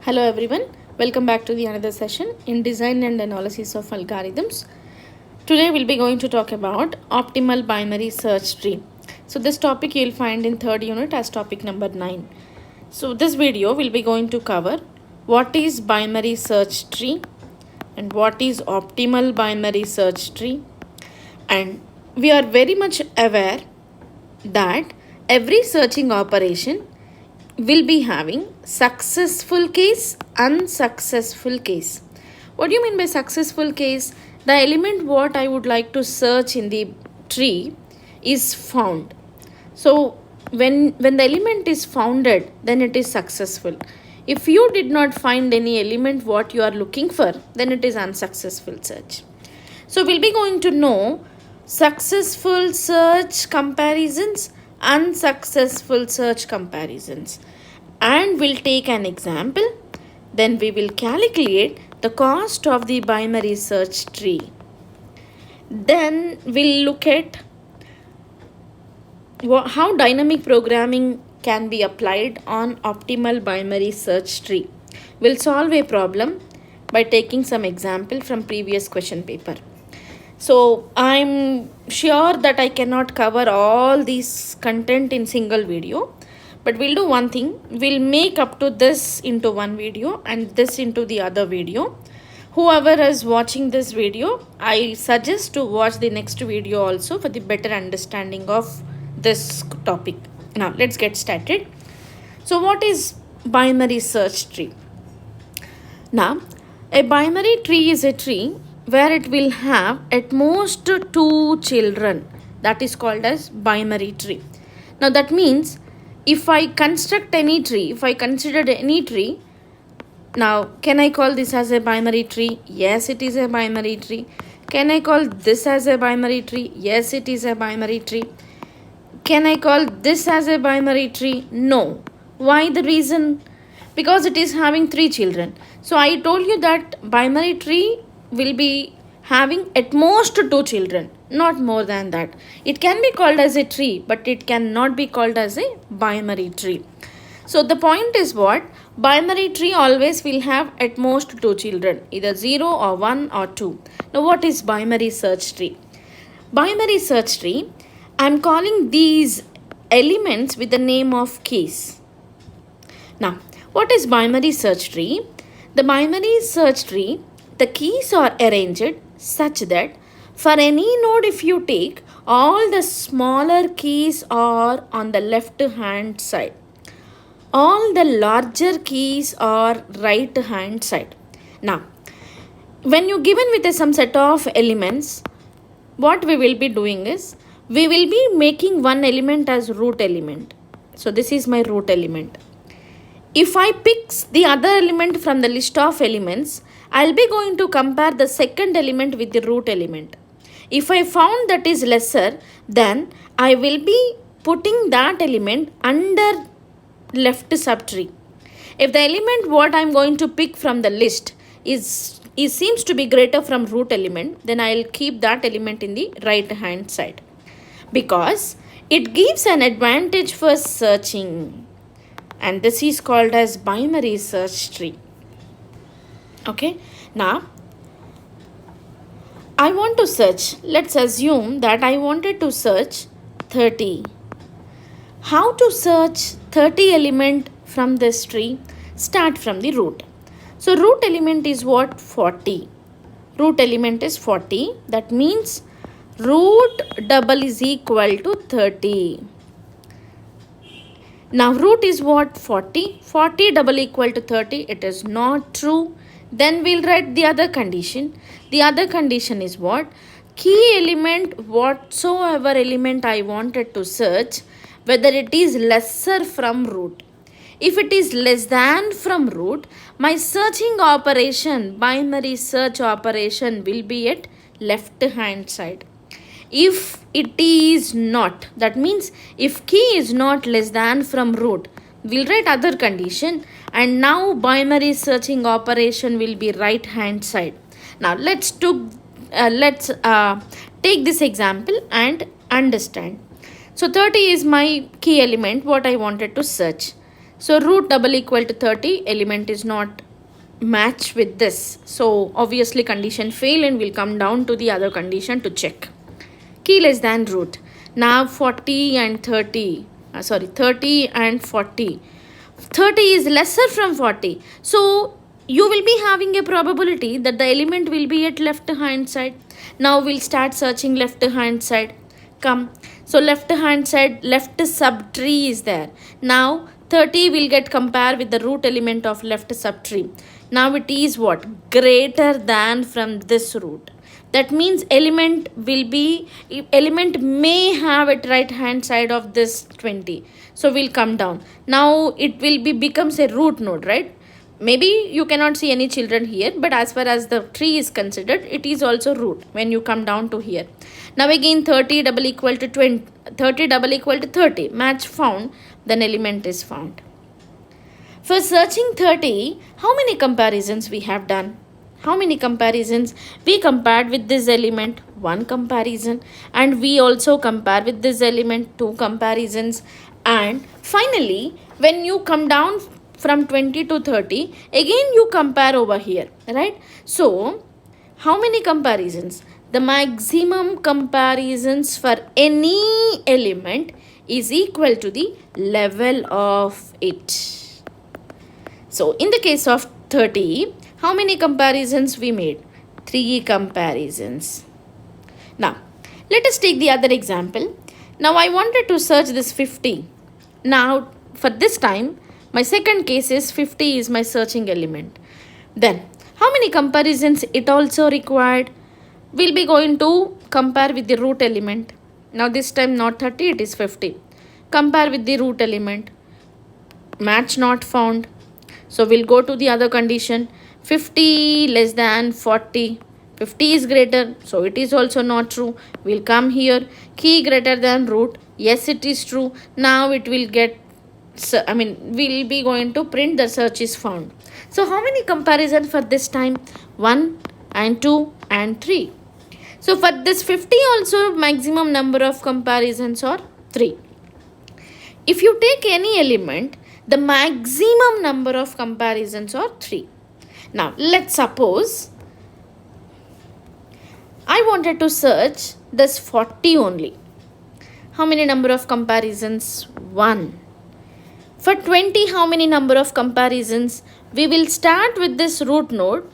Hello everyone, welcome back to the another session in design and analysis of algorithms. Today we'll be going to talk about optimal binary search tree. So this topic you'll find in third unit as topic number 9. So this video will be going to cover what is binary search tree and what is optimal binary search tree, and we are very much aware that every searching operation will be having successful case, unsuccessful case. What do you mean by successful case? The element what I would like to search in the tree is found. So when the element is founded, then it is successful. If you did not find any element what you are looking for, then it is unsuccessful search. So we'll be going to know successful search comparisons, unsuccessful search comparisons, and we'll take an example. Then we will calculate the cost of the binary search tree. Then we'll look at how dynamic programming can be applied on optimal binary search tree. We'll solve a problem by taking some example from previous question paper. So I'm sure that I cannot cover all these content in single video, but we'll do one thing. We'll make up to this into one video and this into the other video. Whoever is watching this video, I suggest to watch the next video also for the better understanding of this topic. Now let's get started. So what is binary search tree? Now a binary tree is a tree where it will have at most 2 children. That is called as binary tree. Now that means if I construct any tree, if I considered any tree, now can I call this as a binary tree? Yes, it is a binary tree. Can I call this as a binary tree? Yes, it is a binary tree. Can I call this as a binary tree? No. Why the reason? Because it is having 3 children. So I told you that binary tree will be having at most 2 children, not more than that. It can be called as a tree, but it cannot be called as a binary tree. So the point is what? Binary tree always will have at most 2 children, either 0 or 1 or 2. Now what is binary search tree? Binary search tree, I am calling these elements with the name of keys. Now what is binary search tree? The binary search tree, the keys are arranged such that for any node, if you take, all the smaller keys are on the left hand side. All the larger keys are right hand side. Now, when you given with some set of elements, what we will be doing is, we will be making one element as root element. So this is my root element. If I pick the other element from the list of elements, I'll be going to compare the second element with the root element. If I found that is lesser, then I will be putting that element under left subtree. If the element what I'm going to pick from the list is seems to be greater from root element, then I'll keep that element in the right hand side, because it gives an advantage for searching. And this is called as binary search tree. Okay, now I want to search. Let's assume that I wanted to search 30. How to search 30 element from this tree? Start from the root. So root element is what? 40. Root element is 40. That means root double is equal to 30. Now root is what? 40. 40 double equal to 30. It is not true. Then we'll write the other condition. The other condition is what? Key element, whatsoever element I wanted to search, whether it is lesser from root. If it is less than from root, my searching operation, binary search operation, will be at left hand side. If it is not, that means if key is not less than from root, we'll write other condition, and now binary searching operation will be right hand side. Now let's take this example and understand. So 30 is my key element what I wanted to search. So root double equal to 30, element is not match with this. So obviously condition fail and we'll come down to the other condition to check. Key less than root. Now 40 and 30, 30 and 40. 30 is lesser from 40. So you will be having a probability that the element will be at left hand side. Now we'll start searching left hand side. Come. So left hand side, left subtree is there. Now 30 will get compared with the root element of left subtree. Now it is what? Greater than from this root. That means element may have at right hand side of this 20. So we'll come down. Now it will becomes a root node, right? Maybe you cannot see any children here, but as far as the tree is considered, it is also root when you come down to here. Now again 30 double equal to 20, 30 double equal to 30. Match found, then element is found. For searching 30, how many comparisons we have done? How many comparisons? We compared with this element, 1 comparison, and we also compare with this element, 2 comparisons, and finally when you come down from 20 to 30, again you compare over here, right? So how many comparisons? The maximum comparisons for any element is equal to the level of it. So in the case of 30, how many comparisons we made? 3 comparisons. Now, let us take the other example. Now I wanted to search this 50. Now, for this time, my second case is 50 is my searching element. Then, how many comparisons it also required? We'll be going to compare with the root element. Now this time not 30, it is 50. Compare with the root element. Match not found. So we'll go to the other condition. 50 less than 40. 50 is greater, so it is also not true. We'll come here. Key greater than root. Yes, it is true. Now it will get, we'll be going to print the search is found. So how many comparisons for this time? 1 and 2 and 3. So for this 50 also maximum number of comparisons are 3. If you take any element, the maximum number of comparisons are 3. Now let's suppose I wanted to search this 40 only. How many number of comparisons? 1. For 20, how many number of comparisons? We will start with this root node.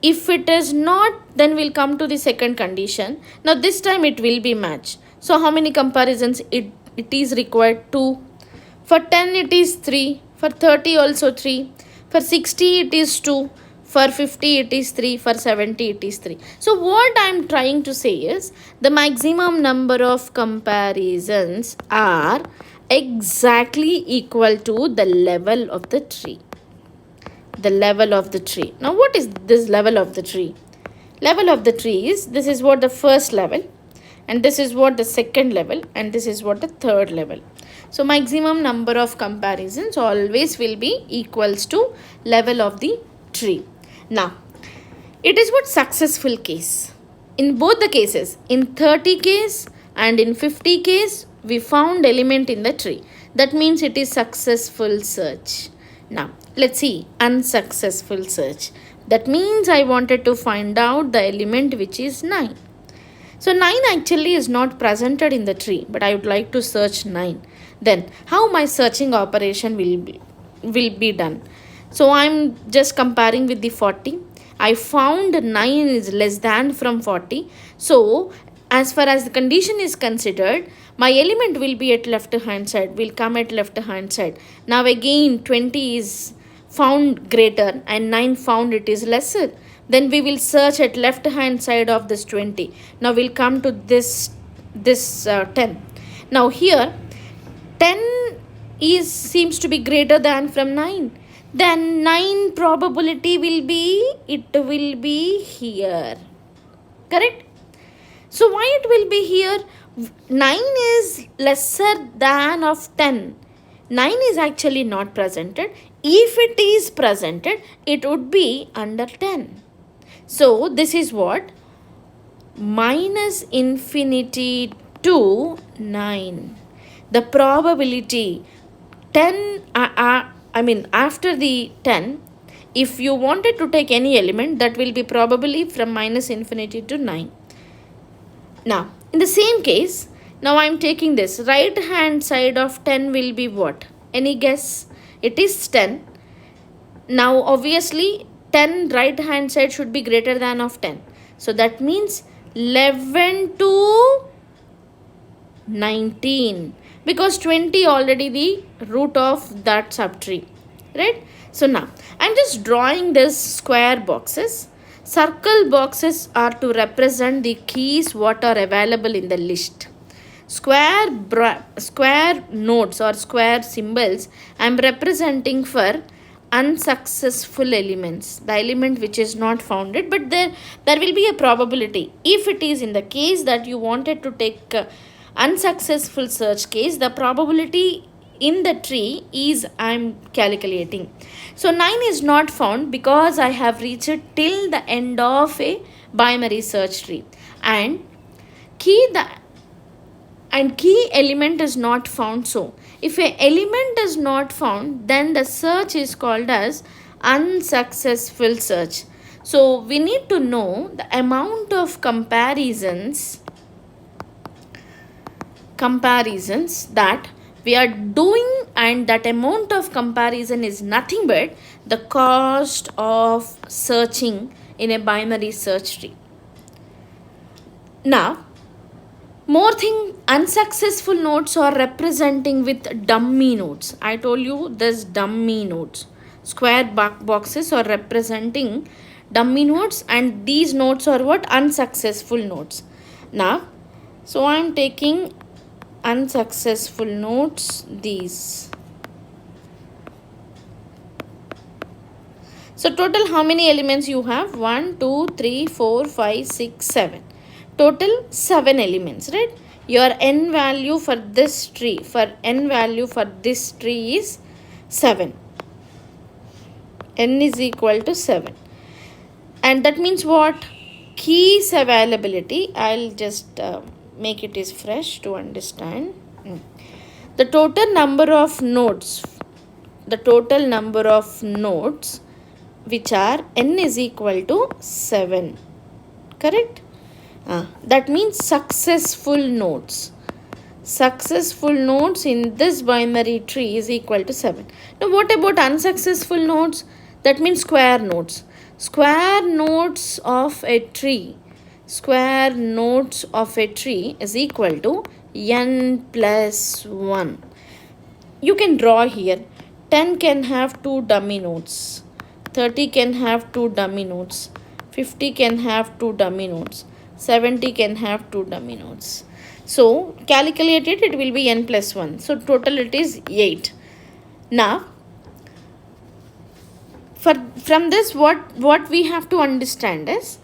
If it is not, then we'll come to the second condition. Now this time it will be match. So how many comparisons it is required? 2. For 10 it is 3. For 30 also 3. For 60 it is 2. For 50 it is 3. For 70 it is 3. So what I am trying to say is the maximum number of comparisons are exactly equal to the level of the tree. The level of the tree. Now what is this level of the tree? Level of the tree is, this is what the first level, and this is what the second level, and this is what the third level. So maximum number of comparisons always will be equals to level of the tree. Now it is what successful case. In both the cases, in 30 case and in 50 case, we found element in the tree. That means it is successful search. Now let's see unsuccessful search. That means I wanted to find out the element which is 9. So 9 actually is not presented in the tree, but I would like to search 9. Then how my searching operation will be done? So I'm just comparing with the 40. I found 9 is less than from 40. So as far as the condition is considered, my element will be at left hand side, will come at left hand side. Now again 20 is found greater and 9 found it is lesser. Then we will search at left hand side of this 20. Now we'll come to this 10. Now here 10 seems to be greater than from 9. Then 9 probability will be here. Correct? So why it will be here? 9 is lesser than of 10. 9 is actually not presented. If it is presented, it would be under 10. So this is what? Minus infinity to 9. The probability 10 after the 10, if you wanted to take any element, that will be probably from minus infinity to 9. Now, in the same case, now I am taking this. Right hand side of 10 will be what? Any guess? It is 10. Now, obviously, 10 right hand side should be greater than of 10. So, that means 11 to 19. Because 20 already the root of that subtree. Right? So, now, I am just drawing this square boxes. Circle boxes are to represent the keys what are available in the list. Square nodes or square symbols I am representing for unsuccessful elements, the element which is not founded, but there will be a probability. If it is in the case that you wanted to take unsuccessful search case, the probability in the tree is I am calculating. So 9 is not found because I have reached till the end of a binary search tree, and key element is not found. So if a element is not found, then the search is called as unsuccessful search. So we need to know the amount of comparisons that we are doing, and that amount of comparison is nothing but the cost of searching in a binary search tree. Now, more thing, unsuccessful nodes are representing with dummy nodes. I told you this dummy nodes. Square boxes are representing dummy nodes, and these nodes are what? Unsuccessful nodes. Now, so I am taking unsuccessful nodes, these. So total how many elements you have? 1, 2, 3, 4, 5, 6, 7. Total 7 elements, right? Your n value for this tree, is 7. N is equal to 7. And that means what? Keys availability. I'll just make it is fresh to understand. The total number of nodes, which are n is equal to 7. Correct? That means successful nodes. Successful nodes in this binary tree is equal to 7. Now what about unsuccessful nodes? That means square nodes. Square nodes of a tree is equal to n plus 1. You can draw here. 10 can have 2 dummy nodes. 30 can have 2 dummy nodes. 50 can have 2 dummy nodes. 70 can have 2 dummy nodes. So calculated, it will be n plus 1. So total it is 8. Now, from this what we have to understand is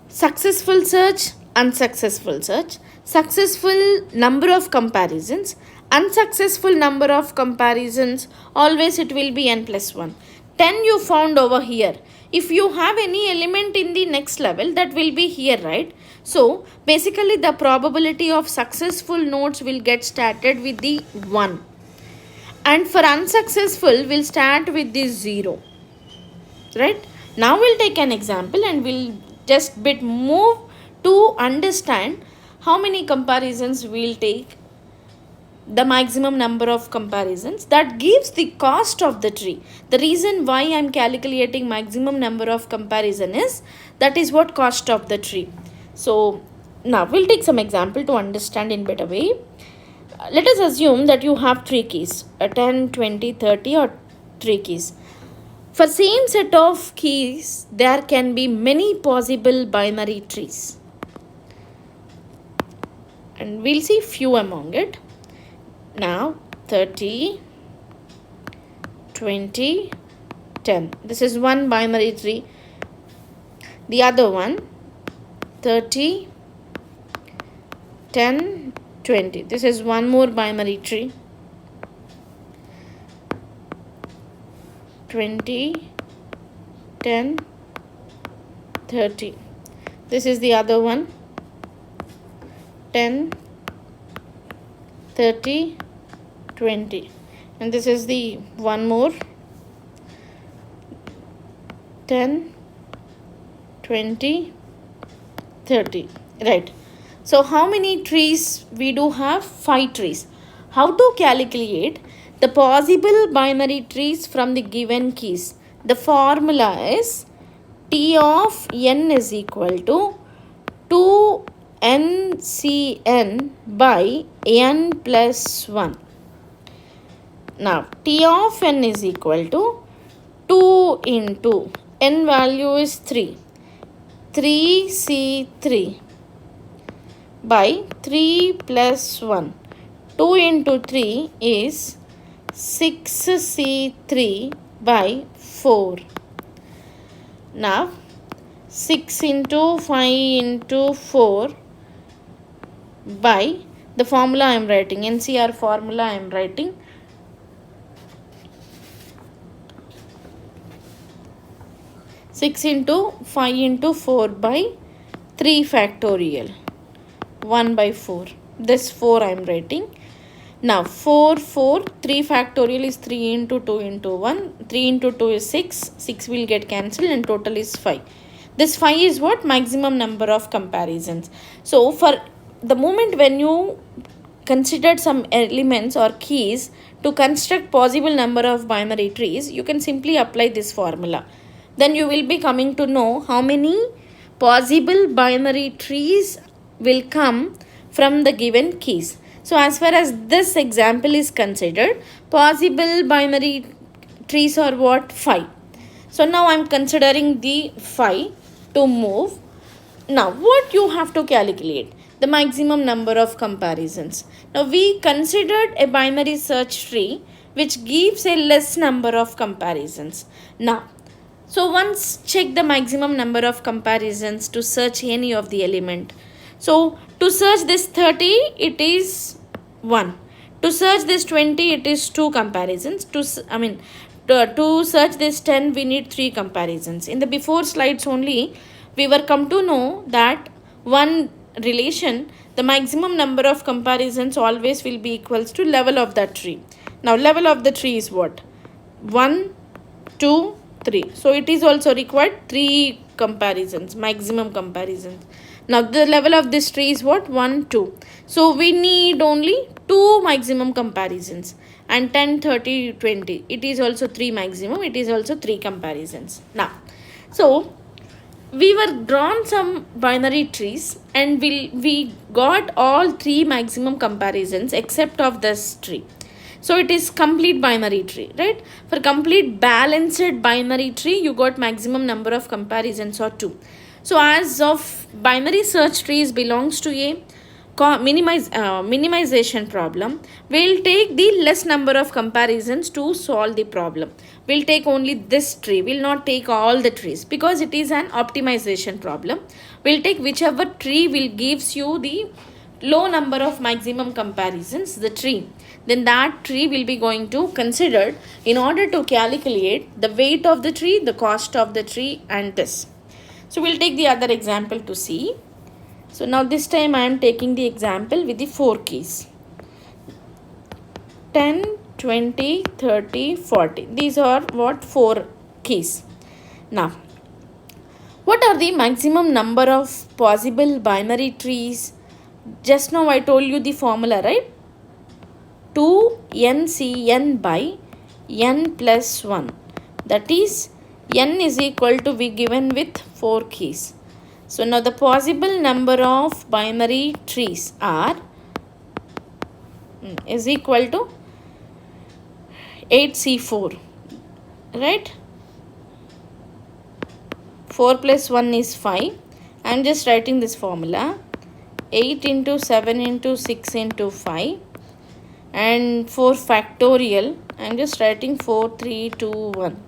successful search, unsuccessful search, successful number of comparisons, unsuccessful number of comparisons, always it will be n plus 1. 10 you found over here. If you have any element in the next level, that will be here, right? So basically the probability of successful nodes will get started with the 1. And for unsuccessful, we'll start with the 0. Right? Now we'll take an example and we'll just move to understand how many comparisons we'll take, the maximum number of comparisons. That gives the cost of the tree. The reason why I'm calculating maximum number of comparison is that is what cost of the tree. So now we'll take some example to understand in better way. Let us assume that you have 3 keys, 10, 20, 30 or 3 keys. For same set of keys, there can be many possible binary trees. And we'll see few among it. Now 30, 20, 10. This is one binary tree. The other one 30, 10, 20. This is one more binary tree. 20, 10, 30. This is the other one. 10, 30, 20. and this is the one more, 10, 20, 30, right? So how many trees we do have? 5 trees. How to calculate the possible binary trees from the given keys? The formula is T of n is equal to 2NCN by n plus 1. Now T of n is equal to 2 into n value is 3. 3C3 by 3 plus 1. 2 into 3 is 6C3 by 4. Now 6 into 5 into 4 by the formula I am writing, NCR formula I am writing. Six into 5 into 4 by 3 factorial, 1 by 4. This 4 I am writing. Now 4, 3 factorial is 3 into 2 into 1. 3 into 2 is 6. 6 will get cancelled and total is 5. This 5 is what? Maximum number of comparisons. So for the moment when you considered some elements or keys to construct possible number of binary trees, you can simply apply this formula. Then you will be coming to know how many possible binary trees will come from the given keys. So as far as this example is considered, possible binary trees are what? 5. So now I am considering the 5 to move. Now what you have to calculate? The maximum number of comparisons. Now we considered a binary search tree which gives a less number of comparisons. Now, so once check the maximum number of comparisons to search any of the element. So to search this 30, it is 1. To search this 20, it is 2 comparisons. To search this 10, we need 3 comparisons. In the before slides only, we were come to know that one relation, the maximum number of comparisons always will be equals to level of that tree. Now level of the tree is what? 1, 2, 3. So it is also required 3 comparisons, maximum comparisons. Now the level of this tree is what? 1, 2. So we need only 2 maximum comparisons, and 10, 30, 20. It is also 3 maximum. It is also 3 comparisons. Now, so we were drawn some binary trees and we got all 3 maximum comparisons except of this tree. So it is complete binary tree, right? For complete balanced binary tree, you got maximum number of comparisons or 2. So as of binary search trees belongs to a minimization problem, we'll take the less number of comparisons to solve the problem. We'll take only this tree. We'll not take all the trees because it is an optimization problem. We'll take whichever tree will gives you the low number of maximum comparisons, the tree. Then that tree will be going to considered in order to calculate the weight of the tree, the cost of the tree, and this. So we'll take the other example to see. So now this time I am taking the example with the 4 keys. 10, 20, 30, 40. These are what? 4 keys. Now, what are the maximum number of possible binary trees? Just now I told you the formula, right? 2NCN by n plus 1. That is, n is equal to be given with 4 keys. So now the possible number of binary trees are is equal to 8C4, right? 4 plus 1 is 5. I am just writing this formula. 8 into 7 into 6 into 5 and 4 factorial. I am just writing 4, 3, 2, 1.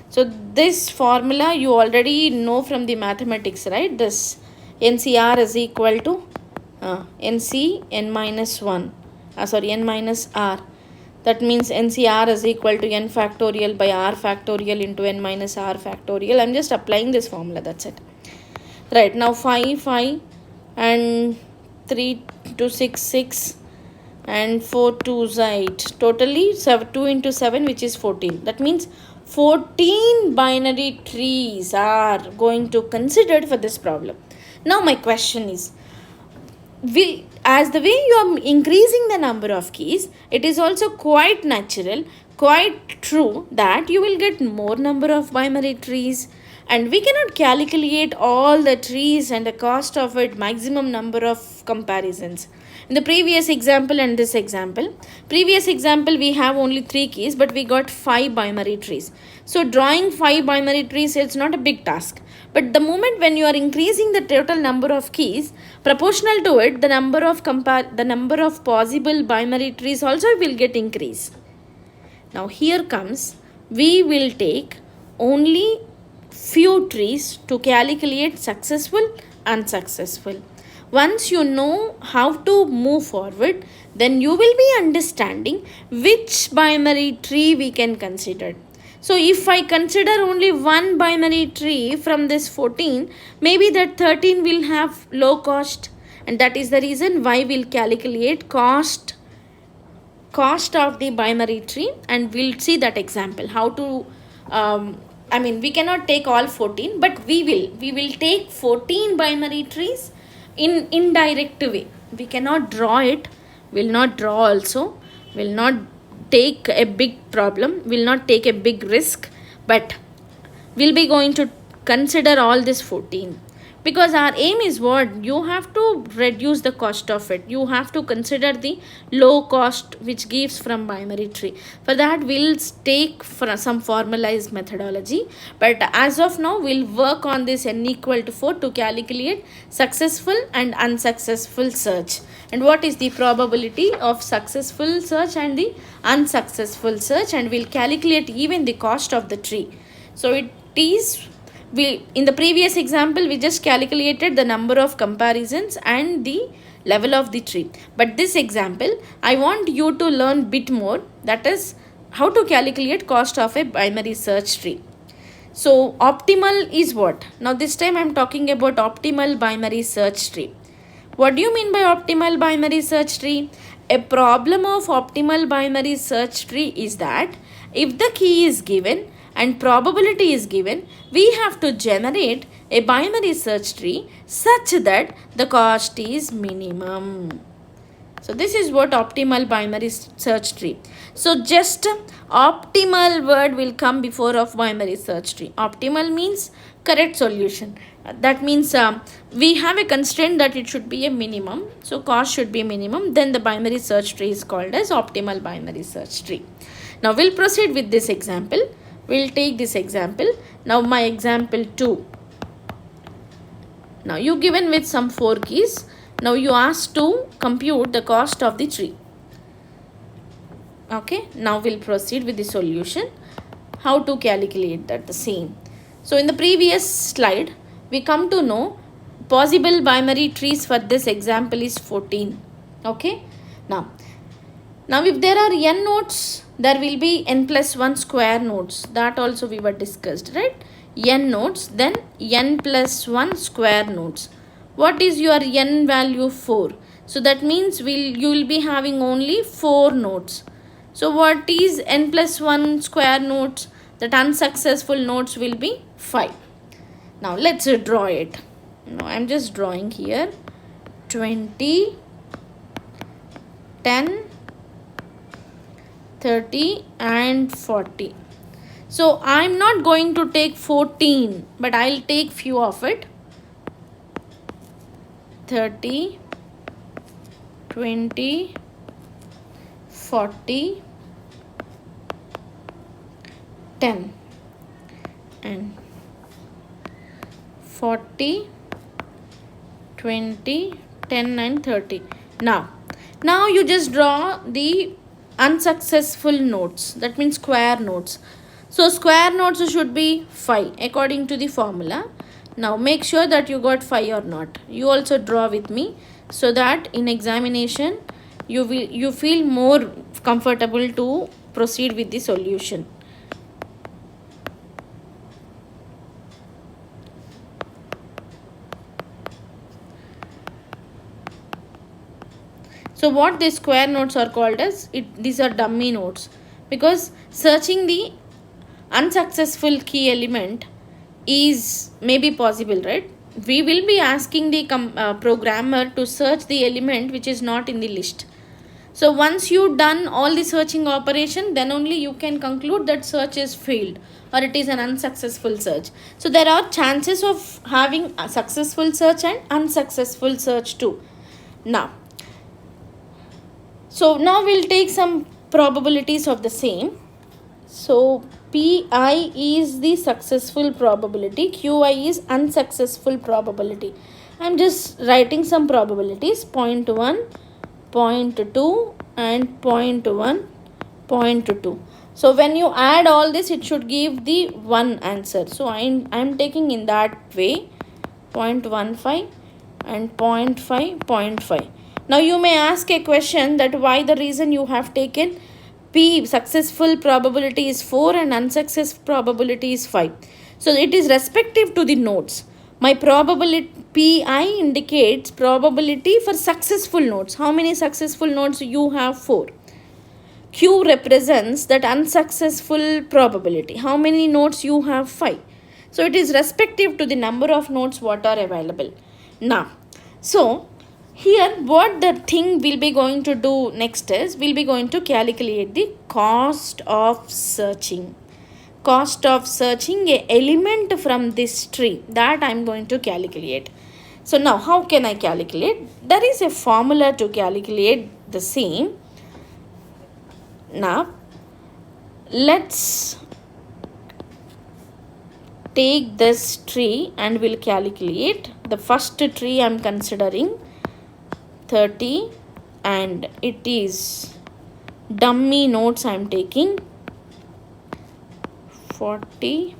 So this formula you already know from the mathematics, right? This NCR is equal to NC n minus 1. N minus R. That means NCR is equal to n factorial by R factorial into n minus R factorial. I'm just applying this formula. That's it. Right. Now 5, 5 and 3 to 6, 6. and 4 2s are 8. Totally 2 into 7, which is 14. That means 14 binary trees are going to considered for this problem. Now my question is, as the way you are increasing the number of keys, it is also quite natural, quite true that you will get more number of binary trees, and we cannot calculate all the trees and the cost of it, maximum number of comparisons. In the previous example and this example, previous example we have only 3 keys, but we got 5 binary trees. So drawing 5 binary trees is not a big task. But the moment when you are increasing the total number of keys, proportional to it, the number of possible binary trees also will get increased. Now here comes, we will take only few trees to calculate successful, unsuccessful. Once you know how to move forward, then you will be understanding which binary tree we can consider. So if I consider only one binary tree from this 14, maybe that 13 will have low cost, and that is the reason why we'll calculate cost of the binary tree, and we'll see that example how to we cannot take all 14, but we will take 14 binary trees in indirect way. We cannot draw it, will not draw also, will not take a big problem, will not take a big risk, but we'll be going to consider all this 14, because our aim is what? You have to reduce the cost of it. You have to consider the low cost which gives from binary tree. For that we'll take some formalized methodology, but as of now we'll work on this n equal to 4 to calculate successful and unsuccessful search, and what is the probability of successful search and the unsuccessful search, and we'll calculate even the cost of the tree. So it is, in the previous example we just calculated the number of comparisons and the level of the tree, but this example I want you to learn bit more, that is how to calculate cost of a binary search tree. So optimal is what? Now this time I am talking about optimal binary search tree. What do you mean by optimal binary search tree? A problem of optimal binary search tree is that if the key is given and probability is given, we have to generate a binary search tree such that the cost is minimum. So this is what optimal binary search tree. So just optimal word will come before of binary search tree. Optimal means correct solution. That means we have a constraint that it should be a minimum. So cost should be minimum. Then the binary search tree is called as optimal binary search tree. Now we'll proceed with this example. We'll take this example. Now my example 2. Now you given with some 4 keys. Now you asked to compute the cost of the tree. Okay. Now we'll proceed with the solution. How to calculate that, the same. So in the previous slide, we come to know possible binary trees for this example is 14. Okay. Now if there are n nodes, there will be n plus 1 square nodes. That also we were discussed, right? N nodes, then n plus 1 square nodes. What is your n value? 4. So that means you will be having only 4 nodes. So what is n plus 1 square nodes? That unsuccessful nodes will be 5. Now let's draw it. Now I am just drawing here 20, 10, 30 and 40. So I am not going to take 14, but I will take few of it. 30, 20, 40, 10 and 40, 20, 10 and 30. Now you just draw the unsuccessful nodes, that means square nodes. So square nodes should be 5 according to the formula. Now make sure that you got 5 or not. You also draw with me so that in examination you feel more comfortable to proceed with the solution. So what these square nodes are called as, these are dummy nodes, because searching the unsuccessful key element is maybe possible, right? We will be asking the programmer to search the element which is not in the list. So once you done all the searching operation, then only you can conclude that search is failed or it is an unsuccessful search. So there are chances of having a successful search and unsuccessful search too. Now we'll take some probabilities of the same. So Pi is the successful probability, Qi is unsuccessful probability. I'm just writing some probabilities, 0.1, 0.2 and 0.1, 0.2. So when you add all this, it should give the one answer. So I'm taking in that way, 0.15 and 0.5, 0.5. Now you may ask a question that why the reason you have taken P successful probability is 4 and unsuccessful probability is 5. So it is respective to the nodes. My probability Pi indicates probability for successful nodes. How many successful nodes you have? 4. Q represents that unsuccessful probability. How many nodes you have? 5. So it is respective to the number of nodes what are available. Now, so here what the thing we'll be going to do next is, we'll be going to calculate the cost of searching. Cost of searching a element from this tree, that I'm going to calculate. So now how can I calculate? There is a formula to calculate the same. Now let's take this tree and we'll calculate. The first tree I'm considering 30 and it is dummy nodes I'm taking 40.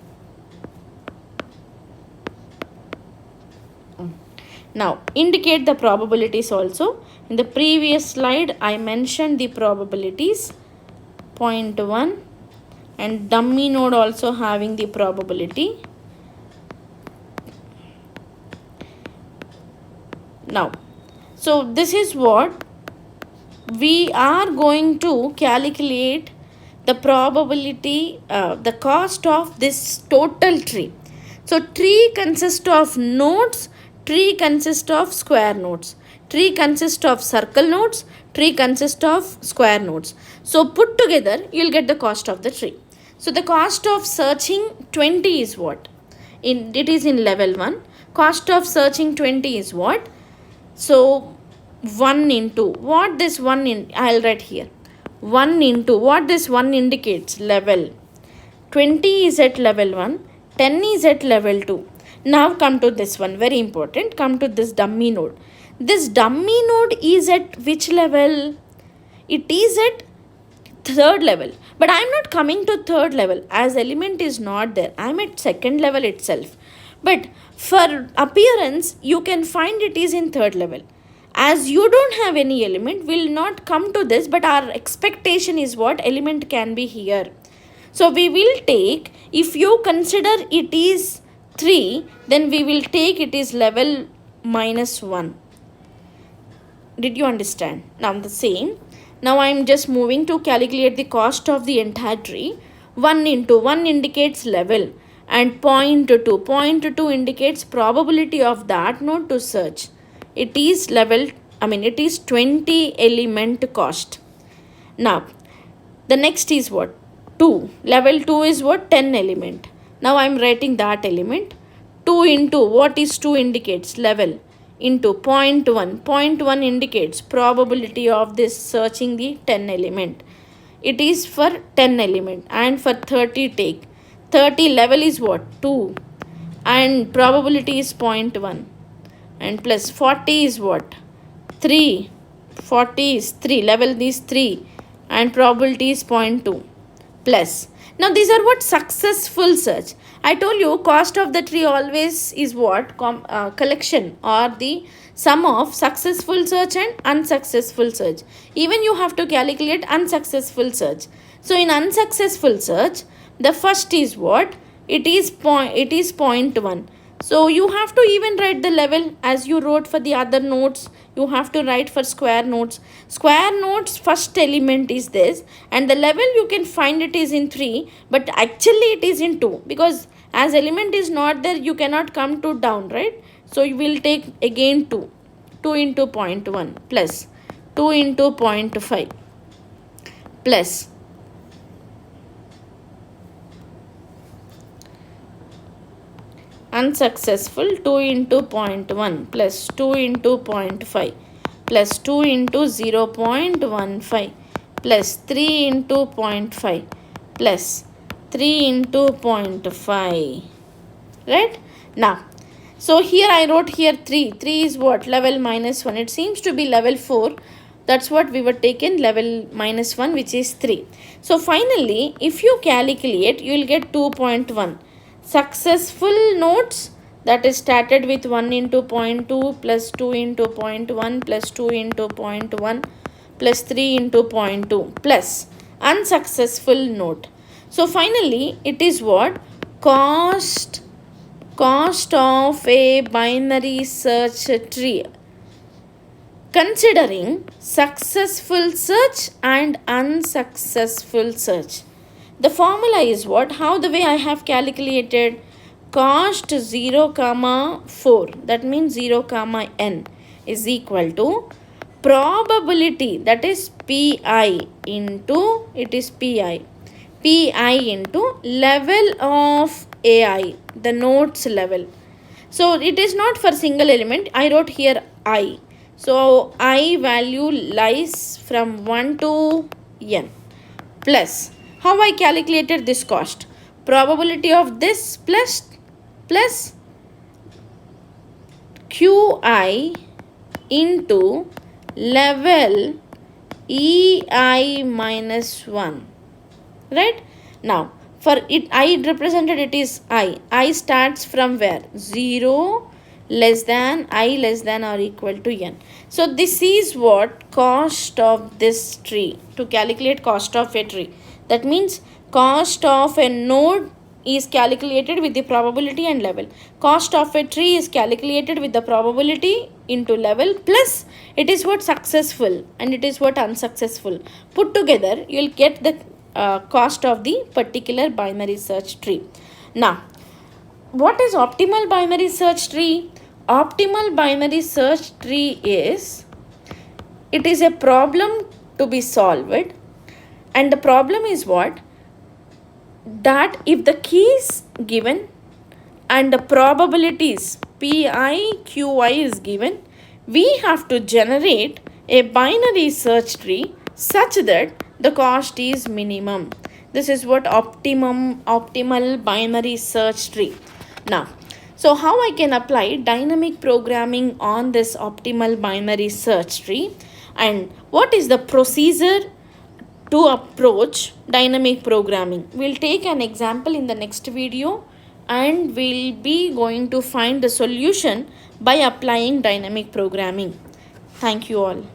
Now indicate the probabilities also. In the previous slide I mentioned the probabilities, 0.1 and dummy node also having the probability. Now so this is what we are going to calculate, the probability, the cost of this total tree. So tree consists of nodes, tree consists of square nodes, tree consists of circle nodes, tree consists of square nodes. So put together you'll get the cost of the tree. So the cost of searching 20 is what? It is in level 1. Cost of searching 20 is what? So 1 into what this 1 in, I'll write here 1 into what this 1 indicates, level. 20 is at level 1, 10 is at level 2. Now come to this one, very important, come to this dummy node. This dummy node is at which level? It is at third level, but I'm not coming to third level as element is not there. I'm at second level itself, but for appearance you can find it is in third level. As you don't have any element, will not come to this, but our expectation is what element can be here. So we will take, if you consider it is 3, then we will take it is level -1. Did you understand? Now the same. Now I am just moving to calculate the cost of the entire tree. 1 into 1 indicates level and 0.2. 0.2 indicates probability of that node to search. It is it is 20 element cost. Now the next is what? 2. Level 2 is what? 10 element. Now I am writing that element. 2 into what is 2 indicates? Level into 0.1. 0.1 indicates probability of this searching the 10 element. It is for 10 element, and for 30 take. 30 level is what? 2 and probability is 0.1. And plus 40 is what? 3. 40 is 3. Level is 3. And probability is 0.2. Plus. Now these are what? Successful search. I told you cost of the tree always is what? Collection or the sum of successful search and unsuccessful search. Even you have to calculate unsuccessful search. So in unsuccessful search, the first is what? It is 0.1. So you have to even write the level as you wrote for the other nodes. You have to write for square nodes. Square nodes first element is this, and the level you can find it is in 3, but actually it is in 2, because as element is not there, you cannot come to down, right? So you will take again 2. 2 into 0.1 plus 2 into 0.5 plus unsuccessful 2 into 0.1 plus 2 into 0.5 plus 2 into 0.15 plus 3 into 0.5 plus 3 into 0.5, right? Now, so here I wrote here 3. 3 is what? Level minus 1. It seems to be level 4. That's what we were taken, level minus 1, which is 3. So finally, if you calculate, you will get 2.1. Successful nodes, that is started with 1 into 0.2 plus 2 into 0.1 plus 2 into 0.1 plus 3 into 0.2 plus unsuccessful node. So finally, it is what? Cost of a binary search tree, considering successful search and unsuccessful search. The formula is what? How the way I have calculated? Cost 0 comma 4, that means 0 comma n, is equal to probability, that is pi into, it is pi into level of ai, the nodes level. So it is not for single element. I wrote here I. So I value lies from 1 to n plus. How I calculated this cost? Probability of this plus qi into level ei minus 1, right? Now for it, I represented it is I starts from where? 0 less than I less than or equal to n. So this is what cost of this tree, to calculate cost of a tree. That means cost of a node is calculated with the probability and level. Cost of a tree is calculated with the probability into level plus it is what successful and it is what unsuccessful. Put together, you will get the cost of the particular binary search tree. Now, what is optimal binary search tree? Optimal binary search tree is, it is a problem to be solved, and the problem is what? That if the keys given and the probabilities pi, qi is given, we have to generate a binary search tree such that the cost is minimum. This is what optimal binary search tree. Now, so how I can apply dynamic programming on this optimal binary search tree, and what is the procedure to approach dynamic programming? We'll take an example in the next video and we'll be going to find the solution by applying dynamic programming. Thank you all.